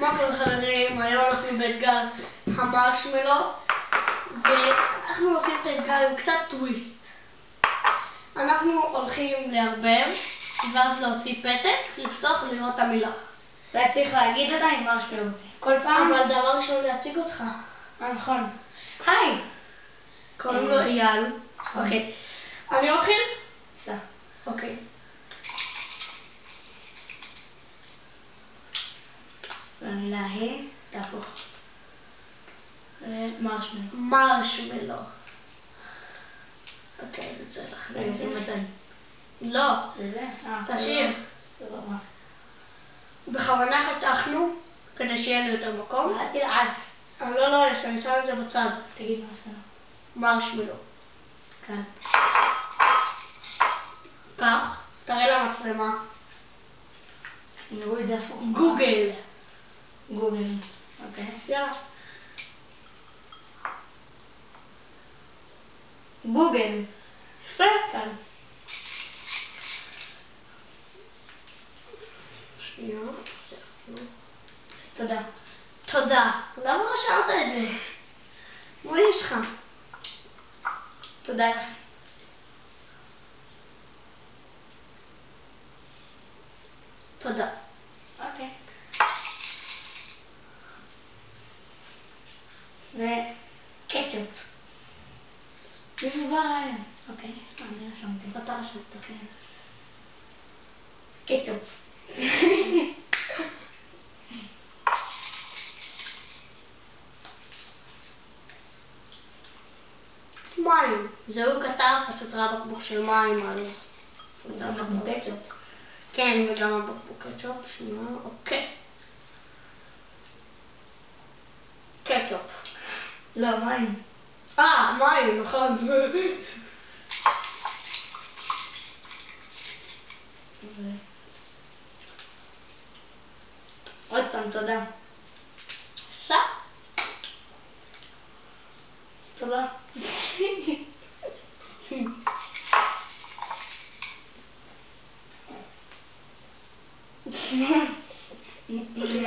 מה קורה חברים? היום אנחנו באתגר המרשמלו ואנחנו עושים את האתגר עם קצת טוויסט. אנחנו הולכים לערבב ואז להוציא פתק, לפתוח ולראות את המילה. והיה צריך להגיד אותה עם מרשמלו כל פעם. אבל דבר ראשון להציג אותך. נכון. היי! קוראים לו אייל. אוקיי. אני מתחיל? בסדר. אוקיי. והמילה היא תהפוך. מרשמלו. מרשמלו. אוקיי, זה צריך להחזיר אני את זה. אשים בצד. לא. זה זה? תשאיר. סבבה. בכוונה חתכנו כדי שיהיה לי יותר מקום. אל תלעס. לא, אני שם את זה בצד. תגיד מרשמלו. מרשמלו. כאן. כך, תראה למצלמה. נראו את זה הפוך. גוגל. גוגל. אוקיי. יאללה. גוגל. יפה. כאן. שנייה. תודה. תודה. למה רשמת את זה? מה יש לך? תודה. תודה. אוקיי. וקטשופ. מבוגר היום. אוקיי, אני רשמתי. אתה רשמת. כן. קטשופ. מים. זהו כתב, פשוט ראה בקבוק של מים על... גם בקבוק קטשופ. כן, וגם הבקבוק קטשופ. שנייה, אוקיי. קטשופ. לא, מים. מים, נכון. עוד פעם, תודה. סע. תודה.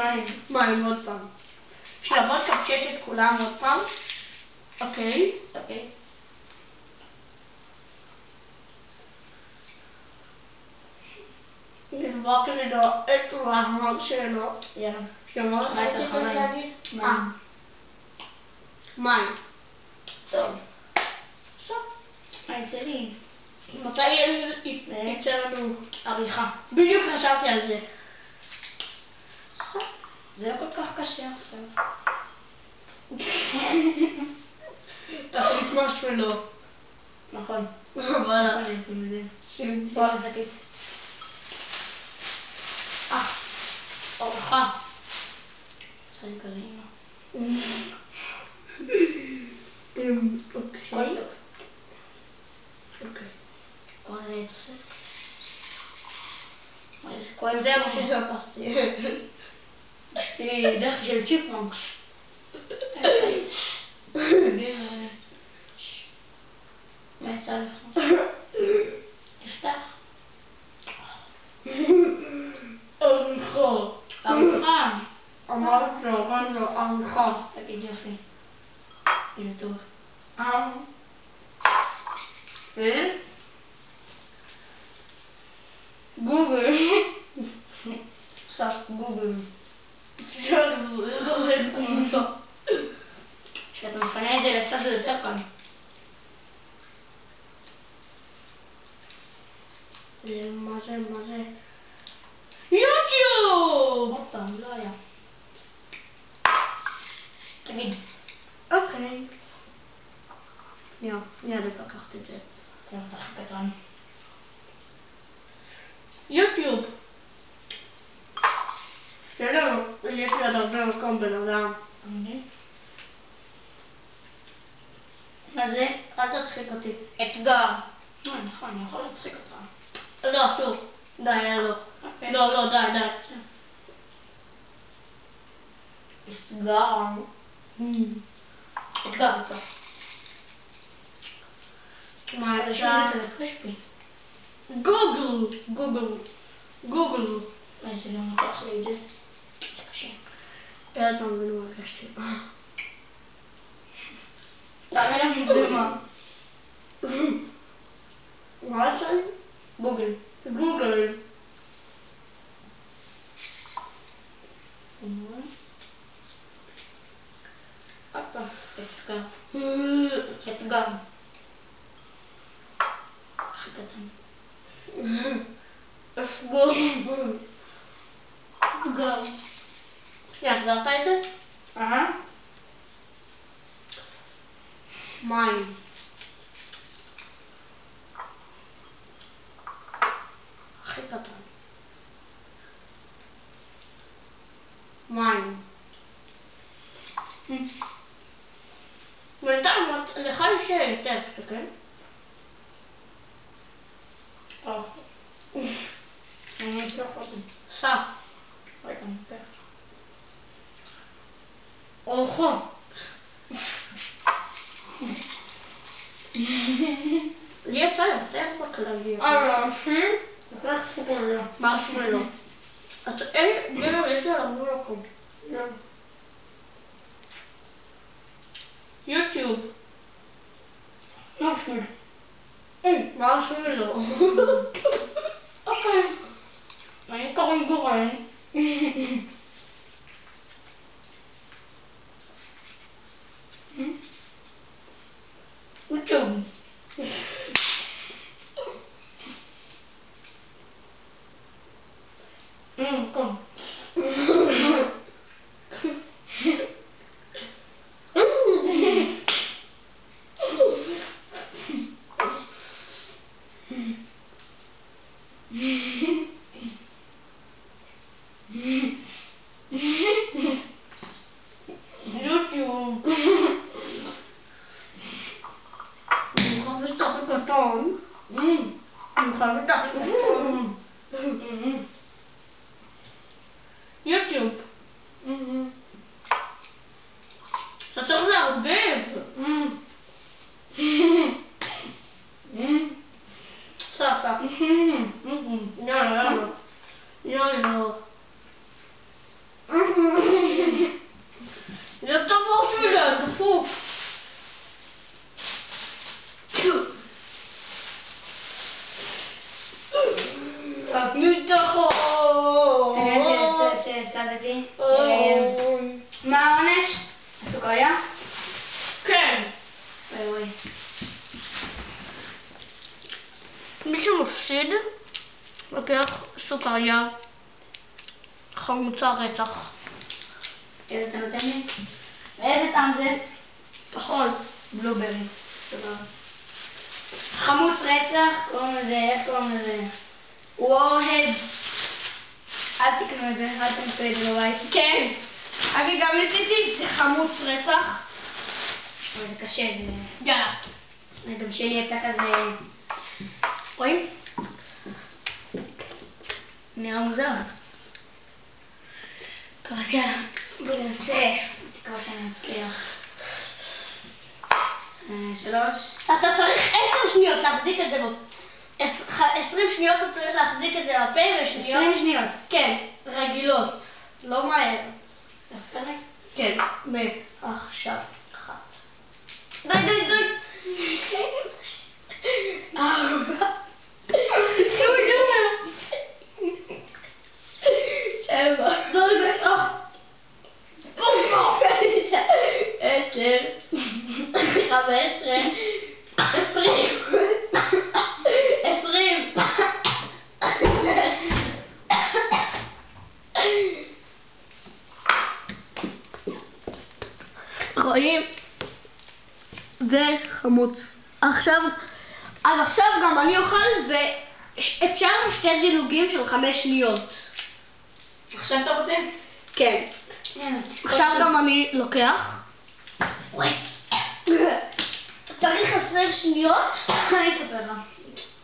מים. מים עוד פעם. שנייה, בוא נקפצ'ץ' את כולם עוד פעם. אוקיי. אוקיי. נדבק לי את רעם שלו. יאללה. שמה? מה הייתי צריך צריך מים? להגיד? מים. מים. טוב. עכשיו, מים שלי. מתי יצא לנו? עריכה. בדיוק חשבתי על זה. זה לא כל כך קשה עכשיו. תחליף משהו. נכון. וואלה. איפה אני אשים את זה? שים שים בשקית. ארוחה. שאני כזה אימא. אוקיי. הכל טוב. אוקיי. אוקיי, תוספת. איזה כואב. זה מה ששפסתי. דרך של צ'יפמונקס. מה יצא לך? תפתח. ארוחה. ארוחה. אמרת לו ארוחה. תגיד יופי. זה טוב. גוגל. סוף גוגל. כשאתה מפנה את זה לצד זה יותר קל. מה זה? יוטיוב! עוד פעם, זה היה. תגיד. אוקיי. מיד לקחת את זה. אתה הכי קטן. יוטיוב. בסדר, יש לי עוד הרבה מקום בן אדם. מה זה? אל תצחיק אותי. אתגר. נכון, אני יכול להצחיק אותך. לא, שוב. די, לא. אוקיי. לא, די. אתגר. אתגר איתו. מה אפשר? אפשר? זה קריספי. גוגל. איזה לא נותח לי את זה. זה קשה. כן, אתה מבין מה הרגשתי. תראה לנו במה. מה זה? גוגל. גוגל. הופה, אתגר. אתגר. הכי קטן. אתגר. שנייה, החזרת את זה? מים. הכי קטן. מים. בינתיים, לך יש טקסט, כן? אני אשלח אותו. סע. רגע, אני אקח. אורחו. לי יצא יותר בכללי. מרשמלו. גבר, יש לי עליו מקום. יוטיוב. מרשמלו. אוקיי. אני קוראים גורן. יוטיוב. קום. יוטיוב. אני חייבת את הכי קטן. אני חייבת את הכי קטן. יוטיוב. אתה צריך לערבב. סע, סע. יאללה, יאללה. יאללה. זה טוב שלי, דפוק. ניצחון. שהפסדתי. מה העונש? הסוכריה? כן. וואי. מי שמפסיד לוקח סוכריה חמוצה רצח. איזה אתה נותן לי? איזה טעם זה? נכון. בלוברי. סבבה. חמוץ רצח, קוראים לזה, איך קוראים לזה? וורהד. אל תקנו את זה, אל תמצאו את זה בבית. כן. אני גם ניסיתי, זה חמוץ רצח. אבל זה קשה, יאללה. גם שלי יצא כזה... רואים? נראה מוזר. טוב, אז יאללה, בואי ננסה. תקווה שאני אצליח. 3. אתה צריך 10 שניות להחזיק את זה בפה. 20 שניות אתה צריך להחזיק את זה בפה ושניות... 20 שניות. כן, רגילות. לא מהר. תספר לי. כן, מעכשיו. 1. די, די, די. 4. 7. 10. 15. 20. 20. רואים? זה חמוץ. עכשיו, אז עכשיו גם אני אוכל ואפשר שתי דילוגים של 5 שניות. עכשיו אתה רוצה? כן. עכשיו גם אני לוקח. צריך 20 שניות. אני אספר לך.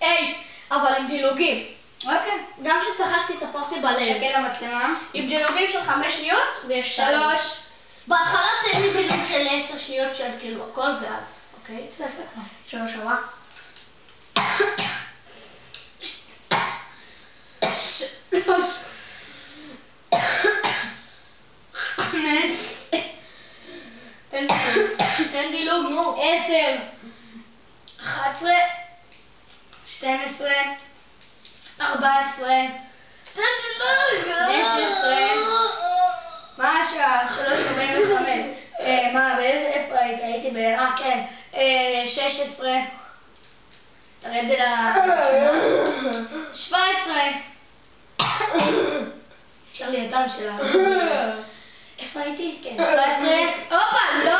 היי, אבל עם דילוגים. אוקיי. גם כשצחקתי ספרתי בלב. תסתכל למצלמה. עם דילוגים של 5 שניות ויש 3. בהתחלה תן לי דילוג של 10 שניות של כאילו הכל ואז, אוקיי? ספר. 3 הבא. 5. 14, 16, מה השעה? 3:45. מה, איפה הייתי? הייתי כן. 16. תראה את זה לצלמה. 17. אפשר לי הטעם שלה. איפה הייתי? כן, 17. הופה, לא!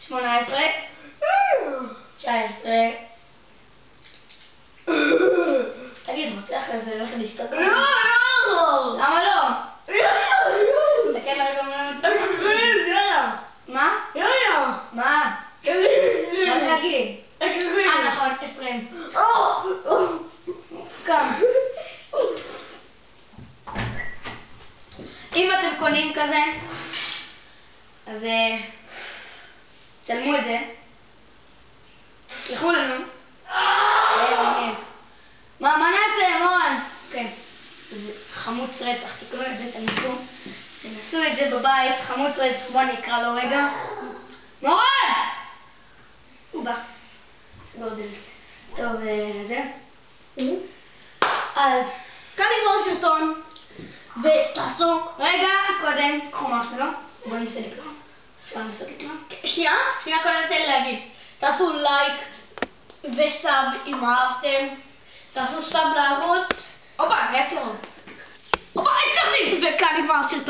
18. 19. תגיד, רוצה אחרי זה ללכת לשתות? לא, לא! למה לא? תסתכל רגע מה מצטער. מה? מה? מה להגיד? נכון, 20. קם. אם אתם קונים כזה, אז צלמו את זה. תלכו לנו. מה נעשה, מורן? כן. זה חמוץ רצח, תקנו את זה, תנסו את זה בבית, חמוץ רצח, בוא נקרא לו רגע. מורן! הוא בא. סגור דלת. טוב, זה. אז, כאן נגמר סרטון, ותעשו... רגע, קודם, קחו מרשמלו. בוא ננסה לקרוא. אפשר לנסות לקרוא? שנייה קודם תן לי להגיד. תעשו לייק וסאב אם אהבתם. תעשו סאב לערוץ. הופה, היה קרוב. הצלחתי! וכאן נגמר הסרטון.